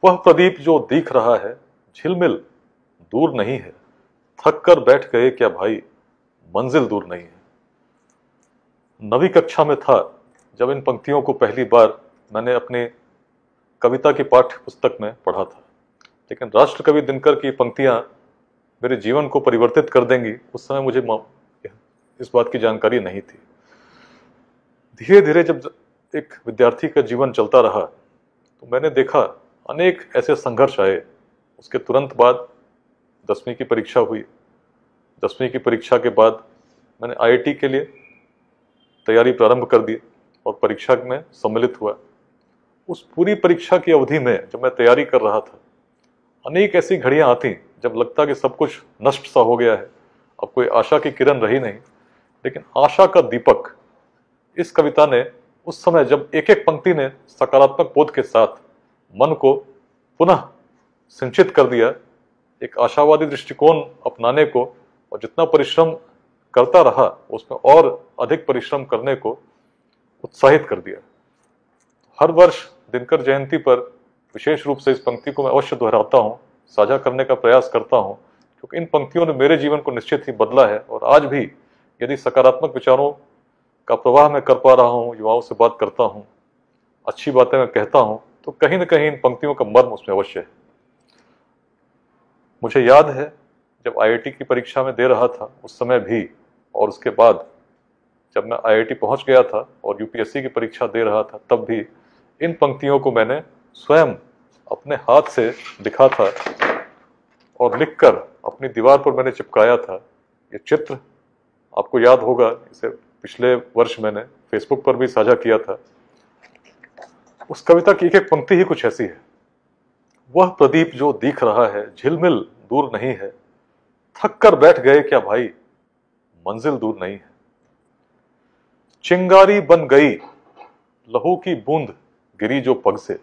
वह प्रदीप जो दीख रहा है झिलमिल दूर नहीं है, थक कर बैठ गए क्या भाई, मंजिल दूर नहीं है। नवीं कक्षा में था जब इन पंक्तियों को पहली बार मैंने अपनी कविता की पाठ्य पुस्तक में पढ़ा था, लेकिन राष्ट्रकवि दिनकर की पंक्तियां मेरे जीवन को परिवर्तित कर देंगी, उस समय मुझे इस बात की जानकारी नहीं थी। धीरे धीरे जब एक विद्यार्थी का जीवन चलता रहा तो मैंने देखा अनेक ऐसे संघर्ष आए। उसके तुरंत बाद 10वीं की परीक्षा हुई। 10वीं की परीक्षा के बाद मैंने आईआईटी के लिए तैयारी प्रारंभ कर दी और परीक्षा में सम्मिलित हुआ। उस पूरी परीक्षा की अवधि में जब मैं तैयारी कर रहा था, अनेक ऐसी घड़ियां आती जब लगता कि सब कुछ नष्ट सा हो गया है, अब कोई आशा की किरण रही नहीं। लेकिन आशा का दीपक इस कविता ने उस समय, जब एक एक पंक्ति ने सकारात्मक बोध के साथ मन को पुनः सिंचित कर दिया, एक आशावादी दृष्टिकोण अपनाने को, और जितना परिश्रम करता रहा उसमें और अधिक परिश्रम करने को उत्साहित कर दिया। हर वर्ष दिनकर जयंती पर विशेष रूप से इस पंक्ति को मैं अवश्य दोहराता हूँ, साझा करने का प्रयास करता हूँ, क्योंकि इन पंक्तियों ने मेरे जीवन को निश्चित ही बदला है। और आज भी यदि सकारात्मक विचारों का प्रवाह मैं कर पा रहा हूँ, युवाओं से बात करता हूँ, अच्छी बातें मैं कहता हूँ, तो कहीं ना कहीं इन पंक्तियों का मर्म उसमें अवश्य है। मुझे याद है जब आईआईटी की परीक्षा में दे रहा था उस समय भी, और उसके बाद जब मैं आईआईटी पहुंच गया था और यूपीएससी की परीक्षा दे रहा था, तब भी इन पंक्तियों को मैंने स्वयं अपने हाथ से लिखा था और लिखकर अपनी दीवार पर मैंने चिपकाया था। ये चित्र आपको याद होगा, इसे पिछले वर्ष मैंने फेसबुक पर भी साझा किया था। उस कविता की एक एक पंक्ति ही कुछ ऐसी है। वह प्रदीप जो दीख रहा है झिलमिल दूर नहीं है, थक कर बैठ गए क्या भाई, मंजिल दूर नहीं है। चिंगारी बन गई लहू की बूंद गिरी जो पग से,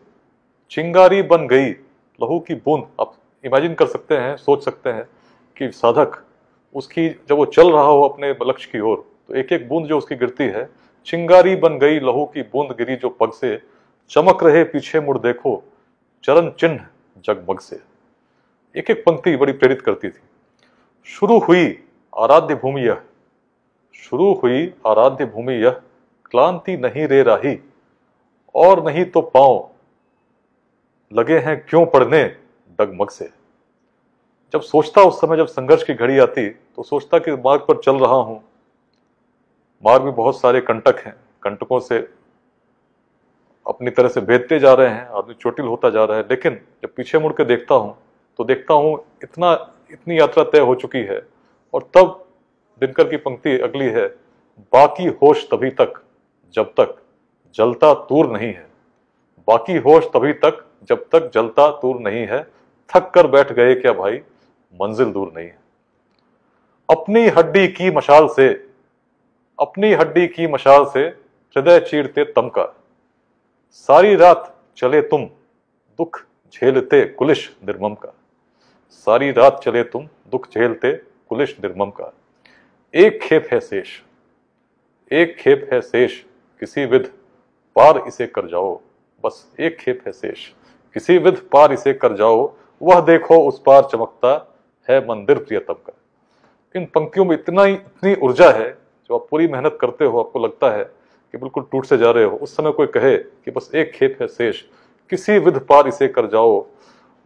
चिंगारी बन गई लहू की बूंद। आप इमेजिन कर सकते हैं, सोच सकते हैं कि साधक उसकी जब वो चल रहा हो अपने लक्ष्य की ओर, तो एक एक बूंद जो उसकी गिरती है, चिंगारी बन गई लहू की बूंद गिरी जो पग से, चमक रहे पीछे मुड़ देखो चरण चिन्ह जगमग से। एक एक पंक्ति बड़ी प्रेरित करती थी। शुरू हुई आराध्य भूमि यह, शुरू हुई आराध्य भूमि यह, क्लांति नहीं रे राही, और नहीं तो पांव लगे हैं क्यों पड़ने डगमग से। जब सोचता उस समय, जब संघर्ष की घड़ी आती, तो सोचता कि मार्ग पर चल रहा हूं, मार्ग में बहुत सारे कंटक हैं, कंटकों से अपनी तरह से भेदते जा रहे हैं, आदमी चोटिल होता जा रहा है। लेकिन जब पीछे मुड़ के देखता हूं तो देखता हूं इतनी यात्रा तय हो चुकी है। और तब दिनकर की पंक्ति अगली है, बाकी होश तभी तक जब तक जलता तूर नहीं है, बाकी होश तभी तक जब तक जलता तूर नहीं है, थक कर बैठ गए क्या भाई, मंजिल दूर नहीं है। अपनी हड्डी की मशाल से, अपनी हड्डी की मशाल से हृदय चीरते तम का, सारी रात चले तुम दुख झेलते कुलिश निर्मम का, सारी रात चले तुम दुख झेलते कुलिश निर्मम का। एक खेप है शेष, एक खेप है शेष, किसी विध पार इसे कर जाओ, बस एक खेप है शेष, किसी विध पार इसे कर जाओ, वह देखो उस पार चमकता है मंदिर प्रियतम का। इन पंक्तियों में इतनी ऊर्जा है, जो आप पूरी मेहनत करते हो आपको लगता है कि बिल्कुल टूट से जा रहे हो, उस समय कोई कहे कि बस एक खेप है शेष, किसी विध पार इसे कर जाओ,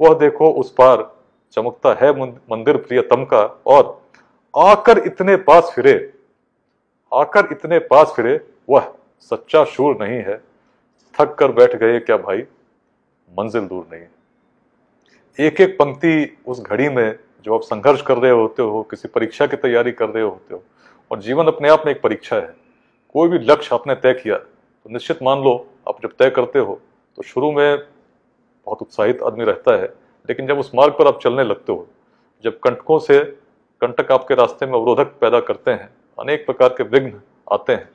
वह देखो उस पार चमकता है मंदिर प्रियतम का। और आकर इतने पास फिरे, आकर इतने पास फिरे, वह सच्चा शूर नहीं है, थक कर बैठ गए क्या भाई, मंजिल दूर नहीं है। एक एक पंक्ति उस घड़ी में जो आप संघर्ष कर रहे होते हो, किसी परीक्षा की तैयारी कर रहे होते हो, और जीवन अपने आप में एक परीक्षा है। कोई भी लक्ष्य आपने तय किया तो निश्चित मान लो, आप जब तय करते हो तो शुरू में बहुत उत्साहित आदमी रहता है, लेकिन जब उस मार्ग पर आप चलने लगते हो, जब कंटक आपके रास्ते में अवरोधक पैदा करते हैं, अनेक प्रकार के विघ्न आते हैं,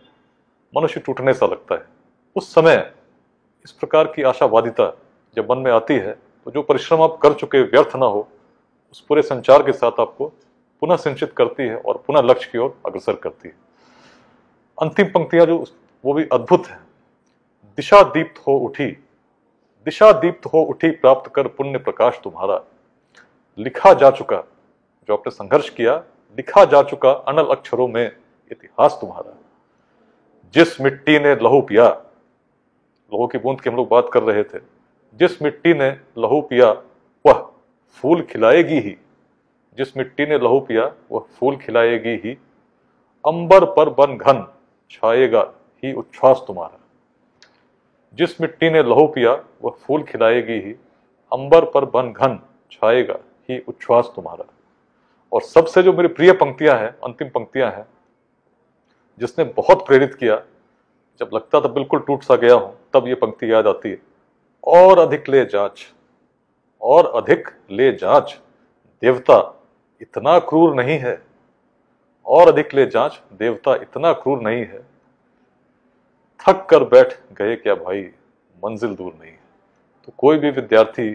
मनुष्य टूटने सा लगता है। उस समय इस प्रकार की आशावादिता जब मन में आती है, तो जो परिश्रम आप कर चुके व्यर्थ ना हो, उस पूरे संचार के साथ आपको पुनः सिंचित करती है और पुनः लक्ष्य की ओर अग्रसर करती है। अंतिम पंक्तियां जो वो भी अद्भुत है। दिशा दीप्त हो उठी, दिशा दीप्त हो उठी प्राप्त कर पुण्य प्रकाश तुम्हारा। लिखा जा चुका, जो आपने संघर्ष किया, लिखा जा चुका अनल अक्षरों में इतिहास तुम्हारा। जिस मिट्टी ने लहू पिया, लहू की बूंद की हम लोग बात कर रहे थे, जिस मिट्टी ने लहू पिया वह फूल खिलाएगी ही। जिस मिट्टी ने लहू पिया वह फूल खिलाएगी ही। अंबर पर बन घन छाएगा ही उच्छ्वास तुम्हारा। जिस मिट्टी ने लहू पिया वह फूल खिलाएगी ही। अंबर पर बन घन छाएगा ही उच्छ्वास तुम्हारा। और सबसे जो मेरी प्रिय पंक्तियां हैं, अंतिम पंक्तियां हैं, जिसने बहुत प्रेरित किया, जब लगता था बिल्कुल टूट सा गया हूं, तब ये पंक्ति याद आती है। और अधिक ले जांच, और अधिक ले जांच, देवता इतना क्रूर नहीं है। और अधिक ले जांच, देवता इतना क्रूर नहीं है। थक कर बैठ गए क्या भाई, मंजिल दूर नहीं है। तो कोई भी विद्यार्थी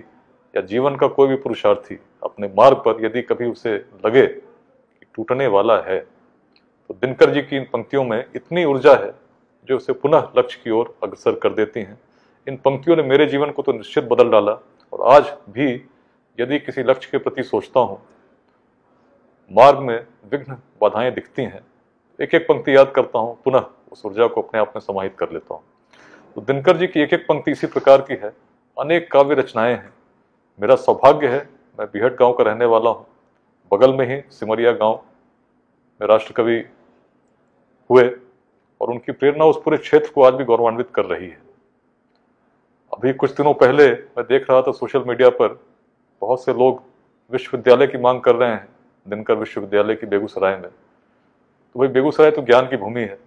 या जीवन का कोई भी पुरुषार्थी अपने मार्ग पर यदि कभी उसे लगे कि टूटने वाला है, तो दिनकर जी की इन पंक्तियों में इतनी ऊर्जा है जो उसे पुनः लक्ष्य की ओर अग्रसर कर देती हैं। इन पंक्तियों ने मेरे जीवन को तो निश्चित बदल डाला, और आज भी यदि किसी लक्ष्य के प्रति सोचता हूँ, मार्ग में विघ्न बाधाएं दिखती हैं, एक एक पंक्ति याद करता हूँ, पुनः उस ऊर्जा को अपने आप में समाहित कर लेता हूँ। तो दिनकर जी की एक एक पंक्ति इसी प्रकार की है। अनेक काव्य रचनाएं हैं। मेरा सौभाग्य है, मैं बीहट गांव का रहने वाला हूँ। बगल में ही सिमरिया गांव में राष्ट्र कवि हुए, और उनकी प्रेरणा उस पूरे क्षेत्र को आज भी गौरवान्वित कर रही है। अभी कुछ दिनों पहले मैं देख रहा था सोशल मीडिया पर, बहुत से लोग विश्वविद्यालय की मांग कर रहे हैं, दिनकर विश्वविद्यालय की बेगूसराय में। तो भाई, बेगूसराय तो ज्ञान की भूमि है,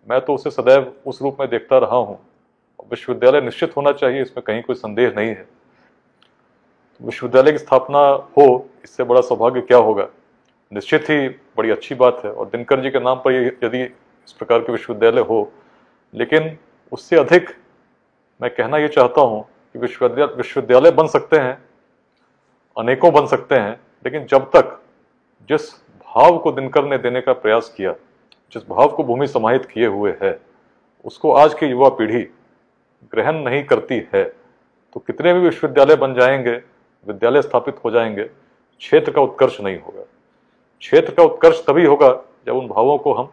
मैं तो उसे सदैव उस रूप में देखता रहा हूँ। विश्वविद्यालय निश्चित होना चाहिए, इसमें कहीं कोई संदेह नहीं है। तो विश्वविद्यालय की स्थापना हो, इससे बड़ा सौभाग्य क्या होगा। निश्चित ही बड़ी अच्छी बात है, और दिनकर जी के नाम पर यदि इस प्रकार के विश्वविद्यालय हो, लेकिन उससे अधिक मैं कहना ये चाहता हूँ कि विश्वविद्यालय बन सकते हैं, अनेकों बन सकते हैं, लेकिन जब तक जिस भाव को दिनकर ने देने का प्रयास किया, जिस भाव को भूमि समाहित किए हुए है, उसको आज की युवा पीढ़ी ग्रहण नहीं करती है, तो कितने भी विश्वविद्यालय बन जाएंगे, विद्यालय स्थापित हो जाएंगे, क्षेत्र का उत्कर्ष नहीं होगा। क्षेत्र का उत्कर्ष तभी होगा जब उन भावों को हम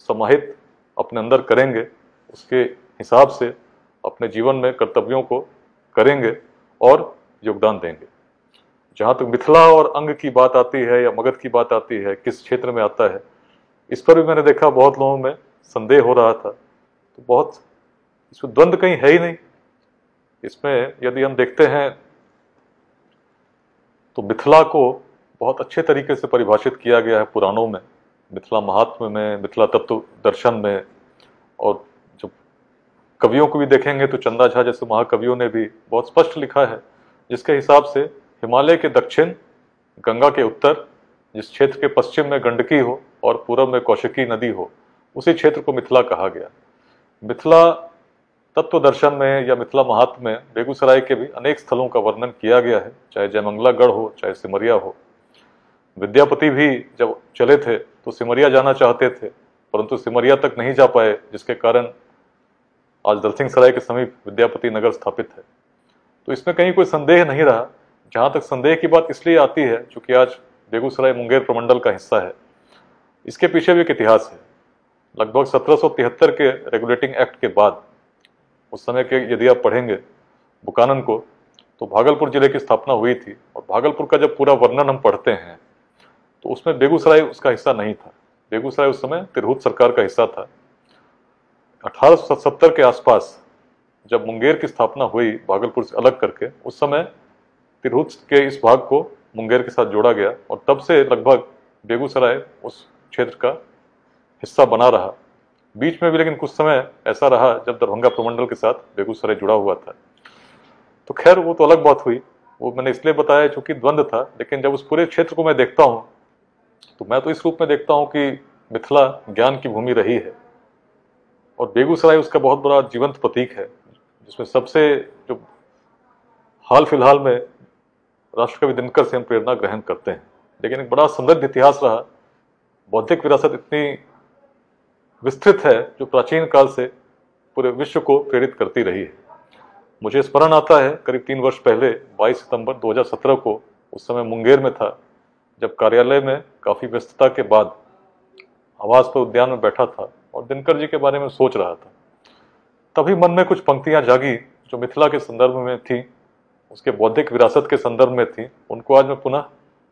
समाहित अपने अंदर करेंगे, उसके हिसाब से अपने जीवन में कर्तव्यों को करेंगे और योगदान देंगे। जहाँ तक मिथिला और अंग की बात आती है या मगध की बात आती है, किस क्षेत्र में आता है, इस पर भी मैंने देखा बहुत लोगों में संदेह हो रहा था। तो बहुत इसमें द्वंद्व कहीं है ही नहीं। इसमें यदि हम देखते हैं तो मिथिला को बहुत अच्छे तरीके से परिभाषित किया गया है पुराणों में, मिथिला महात्म्य में, मिथिला तत्व दर्शन में। और जब कवियों को भी देखेंगे तो चंदा झा जैसे महाकवियों ने भी बहुत स्पष्ट लिखा है, जिसके हिसाब से हिमालय के दक्षिण, गंगा के उत्तर, जिस क्षेत्र के पश्चिम में गंडकी हो और पूर्व में कौशिकी नदी हो, उसी क्षेत्र को मिथिला कहा गया। मिथिला तत्व दर्शन में या मिथिला महात्म्य में बेगूसराय के भी अनेक स्थलों का वर्णन किया गया है, चाहे जयमंगलागढ़ हो, चाहे सिमरिया हो। विद्यापति भी जब चले थे तो सिमरिया जाना चाहते थे, परंतु सिमरिया तक नहीं जा पाए, जिसके कारण आज दलसिंह सराय के समीप विद्यापति नगर स्थापित है। तो इसमें कहीं कोई संदेह नहीं रहा। जहाँ तक संदेह की बात इसलिए आती है क्योंकि आज बेगूसराय मुंगेर प्रमंडल का हिस्सा है। इसके पीछे भी एक इतिहास है। लगभग 1773 के रेगुलेटिंग एक्ट के बाद, उस समय के यदि आप पढ़ेंगे बुकानन को, तो भागलपुर जिले की स्थापना हुई थी। और भागलपुर का जब पूरा वर्णन हम पढ़ते हैं तो उसमें बेगूसराय उसका हिस्सा नहीं था। बेगूसराय उस समय तिरहुत सरकार का हिस्सा था। 1870 के आसपास जब मुंगेर की स्थापना हुई भागलपुर से अलग करके, उस समय तिरहुत के इस भाग को मुंगेर के साथ जोड़ा गया, और तब से लगभग बेगूसराय उस क्षेत्र का हिस्सा बना रहा। बीच में भी लेकिन कुछ समय ऐसा रहा जब दरभंगा प्रमंडल के साथ बेगूसराय जुड़ा हुआ था। तो खैर वो तो अलग बात हुई, वो मैंने इसलिए बताया क्योंकि द्वंद्व था। लेकिन जब उस पूरे क्षेत्र को मैं देखता हूँ तो मैं तो इस रूप में देखता हूँ कि मिथिला ज्ञान की भूमि रही है, और बेगूसराय उसका बहुत बड़ा जीवंत प्रतीक है, जिसमें सबसे जो हाल फिलहाल में राष्ट्रकवि दिनकर से हम प्रेरणा ग्रहण करते हैं। लेकिन एक बड़ा समृद्ध इतिहास रहा। बौद्धिक विरासत इतनी विस्तृत है जो प्राचीन काल से पूरे विश्व को प्रेरित करती रही है। मुझे स्मरण आता है करीब 3 वर्ष पहले 22 सितंबर 2017 को, उस समय मुंगेर में था, जब कार्यालय में काफ़ी व्यस्तता के बाद आवास पर उद्यान में बैठा था और दिनकर जी के बारे में सोच रहा था। तभी मन में कुछ पंक्तियां जागी जो मिथिला के संदर्भ में थी, उसके बौद्धिक विरासत के संदर्भ में थी। उनको आज मैं पुनः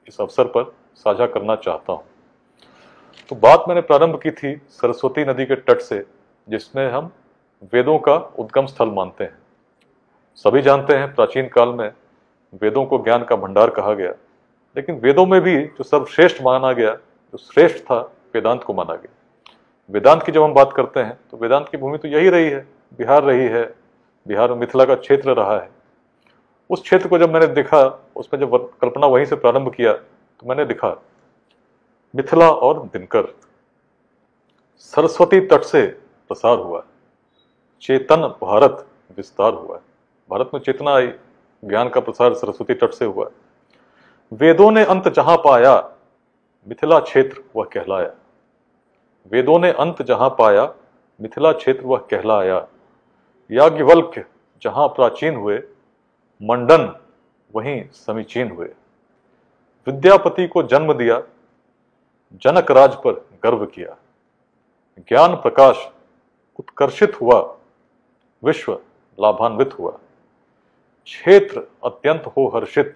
इस अवसर पर साझा करना चाहता हूँ। तो बात मैंने प्रारंभ की थी सरस्वती नदी के तट से, जिसमें हम वेदों का उद्गम स्थल मानते हैं। सभी जानते हैं प्राचीन काल में वेदों को ज्ञान का भंडार कहा गया, लेकिन वेदों में भी जो सर्वश्रेष्ठ माना गया, जो श्रेष्ठ था, वेदांत को माना गया। वेदांत की जब हम बात करते हैं तो वेदांत की भूमि तो यही रही है, बिहार रही है। बिहार में मिथिला का क्षेत्र रहा है। उस क्षेत्र को जब मैंने देखा, उसमें जब कल्पना वहीं से प्रारंभ किया, तो मैंने लिखा मिथिला और दिनकर। सरस्वती तट से प्रसार हुआ, चेतन भारत विस्तार हुआ। भारत में चेतना आई, ज्ञान का प्रसार सरस्वती तट से हुआ। वेदों ने अंत जहां पाया, मिथिला क्षेत्र वह कहलाया। वेदों ने अंत जहां पाया, मिथिला क्षेत्र वह कहलाया। याज्ञवल्क्य जहां प्राचीन हुए, मंडन वहीं समीचीन हुए। विद्यापति को जन्म दिया, जनक राज पर गर्व किया। ज्ञान प्रकाश उत्कर्षित हुआ, विश्व लाभान्वित हुआ। क्षेत्र अत्यंत हो हर्षित,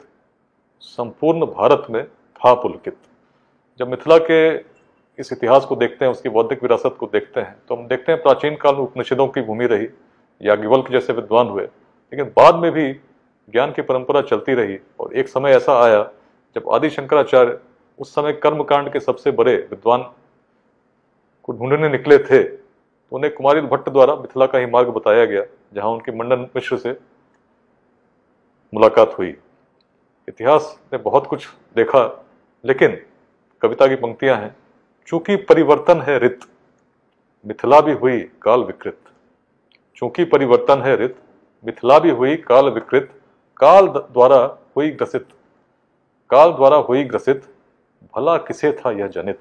संपूर्ण भारत में था पुलकित। जब मिथिला के इस इतिहास को देखते हैं, उसकी बौद्धिक विरासत को देखते हैं, तो हम देखते हैं प्राचीन काल में उपनिषदों की भूमि रही, याज्ञवल्क्य जैसे विद्वान हुए, लेकिन बाद में भी ज्ञान की परंपरा चलती रही। और एक समय ऐसा आया जब आदि शंकराचार्य उस समय कर्मकांड के सबसे बड़े विद्वान को ढूंढने निकले थे, तो उन्हें कुमारिल भट्ट द्वारा मिथिला का ही मार्ग बताया गया, जहां उनकी मंडन मिश्र से मुलाकात हुई। इतिहास ने बहुत कुछ देखा, लेकिन कविता की पंक्तियां हैं, चूंकि परिवर्तन है रित, मिथिला भी हुई काल विकृत। चूंकि परिवर्तन है रित, मिथिला भी हुई काल विकृत। काल द्वारा हुई ग्रसित, काल द्वारा हुई ग्रसित, भला किसे था यह जनित।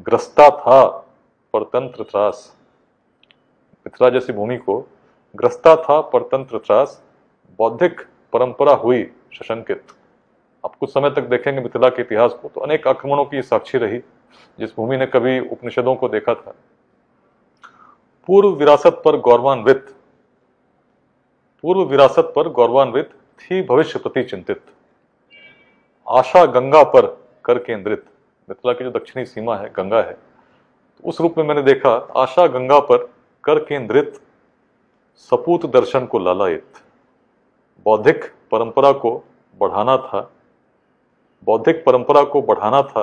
ग्रस्ता था परतंत्र त्रास, मिथिला जैसी भूमि को ग्रस्ता था परतंत्र त्रास। बौद्धिक परंपरा हुई सशंकित। आप कुछ समय तक देखेंगे मिथिला के इतिहास को, तो अनेक आक्रमणों की साक्षी रही, जिस भूमि ने कभी उपनिषदों को देखा था। पूर्व विरासत पर गौरवान्वित, पूर्व विरासत पर गौरवान्वित थी भविष्य प्रति चिंतित। आशा गंगा पर कर केंद्रित, मिथिला की जो दक्षिणी सीमा है गंगा है, तो उस रूप में मैंने देखा आशा गंगा पर कर केंद्रित, सपूत दर्शन को लालायित। बौद्धिक परंपरा को बढ़ाना था, बौद्धिक परंपरा को बढ़ाना था,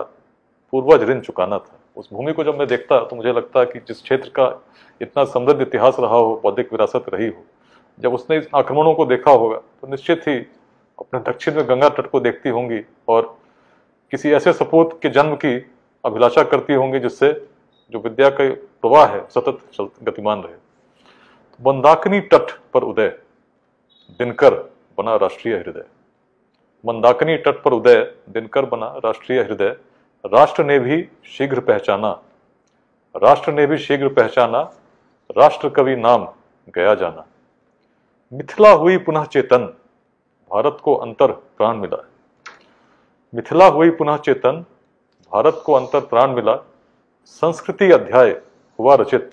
पूर्वज ऋण चुकाना था। उस भूमि को जब मैं देखता तो मुझे लगता कि जिस क्षेत्र का इतना समृद्ध इतिहास रहा हो, बौद्धिक विरासत रही हो, जब उसने इस आक्रमणों को देखा होगा तो निश्चित ही अपने दक्षिण में गंगा तट को देखती होंगी और किसी ऐसे सपूत के जन्म की अभिलाषा करती होंगी जिससे जो विद्या का प्रवाह है सतत गतिमान रहे। तो मंदाकिनी तट पर उदय, दिनकर बना राष्ट्रीय हृदय। मंदाकिनी तट पर उदय, दिनकर बना राष्ट्रीय हृदय। राष्ट्र ने भी शीघ्र पहचाना, राष्ट्र ने भी शीघ्र पहचाना, राष्ट्र कवि नाम गया जाना। मिथिला हुई पुनः चेतन, भारत को अंतर प्राण मिला। मिथिला हुई पुनः चेतन, भारत को अंतर प्राण मिला। संस्कृति अध्याय हुआ रचित,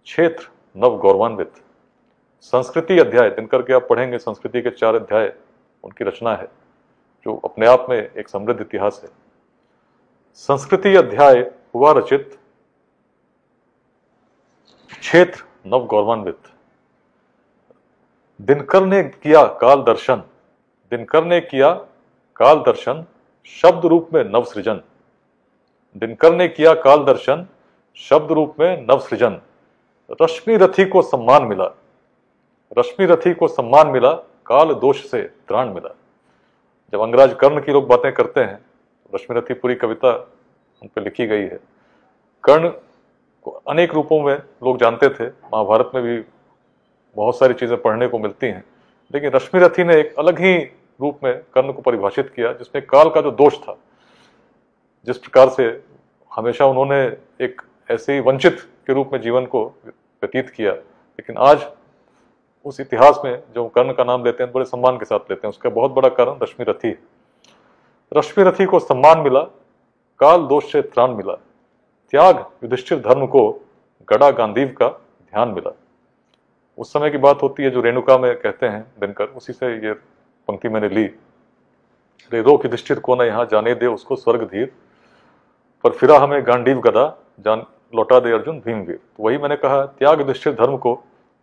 क्षेत्र नव गौरवान्वित। संस्कृति अध्याय, दिनकर के आप पढ़ेंगे, संस्कृति के 4 अध्याय उनकी रचना है, जो अपने आप में एक समृद्ध इतिहास है। संस्कृति अध्याय हुआ रचित, क्षेत्र नव गौरवान्वित। दिनकर ने किया काल दर्शन, दिनकर ने किया काल दर्शन, शब्द रूप में नव सृजन। दिनकर ने किया काल दर्शन, शब्द रूप में नव सृजन। रश्मि रथी को सम्मान मिला, रश्मि रथी को सम्मान मिला, काल दोष से त्राण मिला। जब अंगराज कर्ण की लोग बातें करते हैं, रश्मि रथी पूरी कविता उन पर लिखी गई है। कर्ण को अनेक रूपों में लोग जानते थे, महाभारत में भी बहुत सारी चीजें पढ़ने को मिलती हैं, लेकिन रश्मि रथी ने एक अलग ही रूप में कर्ण को परिभाषित किया, जिसमें काल का जो दोष था, जिस प्रकार से हमेशा उन्होंने एक ऐसे ही वंचित के रूप में जीवन को व्यतीत किया, लेकिन आज उस इतिहास में जो कर्ण का नाम लेते हैं बड़े सम्मान के साथ लेते हैं, उसका बहुत बड़ा कारण रश्मि रथी है। रश्मि रथी को सम्मान मिला, काल दोष से त्राण मिला, त्याग युधिष्ठिर धर्म को, गड़ा गांधीव का ध्यान मिला। उस समय की बात होती है जो रेणुका में कहते हैं दिनकर, उसी से ये पंक्ति मैंने ली। रे रोक युधिष्ठिर को न यहाँ जाने दे उसको स्वर्ग धीर, पर फिरा हमें गांडीव गदा, जान लौटा दे अर्जुन भीमवीर। तो वही मैंने कहा, त्याग युधिष्ठिर धर्म को,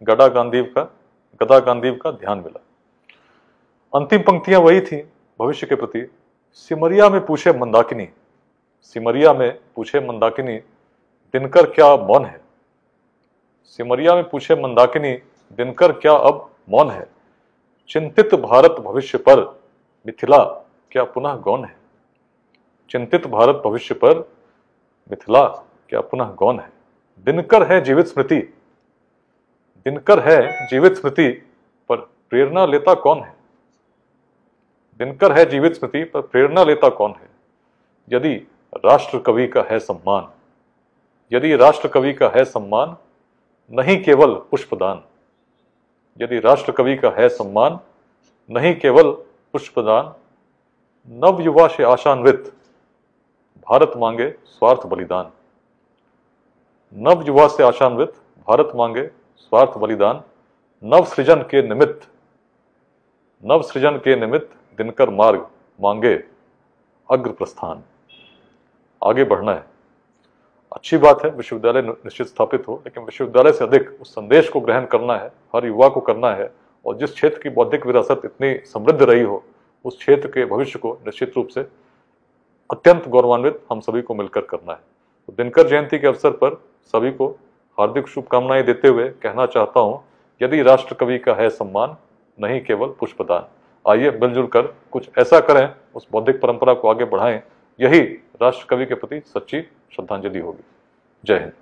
गदा गांधीव का ध्यान मिला। अंतिम पंक्तियां वही थी भविष्य के प्रति। सिमरिया में पूछे मंदाकिनी, सिमरिया में पूछे मंदाकिनी, दिनकर क्या मौन है। सिमरिया में पूछे मंदाकिनी, दिनकर क्या अब मौन है। चिंतित भारत भविष्य पर, मिथिला क्या पुनः गौन है। चिंतित भारत भविष्य पर, मिथिला क्या पुनः गौन है। दिनकर है जीवित स्मृति, दिनकर है जीवित स्मृति, पर प्रेरणा लेता कौन है। दिनकर है जीवित स्मृति, पर प्रेरणा लेता कौन है। यदि राष्ट्र कवि का है सम्मान, यदि राष्ट्र कवि का है सम्मान, नहीं केवल पुष्पदान। यदि राष्ट्र कवि का है सम्मान, नहीं केवल पुष्पदान। नव युवा से आशान्वित, भारत मांगे स्वार्थ बलिदान। नव युवा से आशान्वित, भारत मांगे स्वार्थ बलिदान। नव सृजन के निमित्त, नव सृजन के निमित्त, दिनकर मार्ग मांगे अग्र प्रस्थान। आगे बढ़ना है। अच्छी बात है विश्वविद्यालय निश्चित स्थापित हो, लेकिन विश्वविद्यालय से अधिक उस संदेश को ग्रहण करना है, हर युवा को करना है। और जिस क्षेत्र की बौद्धिक विरासत इतनी समृद्ध रही हो, उस क्षेत्र के भविष्य को निश्चित रूप से अत्यंत गौरवान्वित हम सभी को मिलकर करना है। तो दिनकर जयंती के अवसर पर सभी को हार्दिक शुभकामनाएं देते हुए कहना चाहता हूं, यदि राष्ट्र कवि का है सम्मान, नहीं केवल पुष्पदान। आइए मिलजुल कर कुछ ऐसा करें, उस बौद्धिक परंपरा को आगे बढ़ाएं। यही राष्ट्र कवि के प्रति सच्ची श्रद्धांजलि होगी। जय हिंद।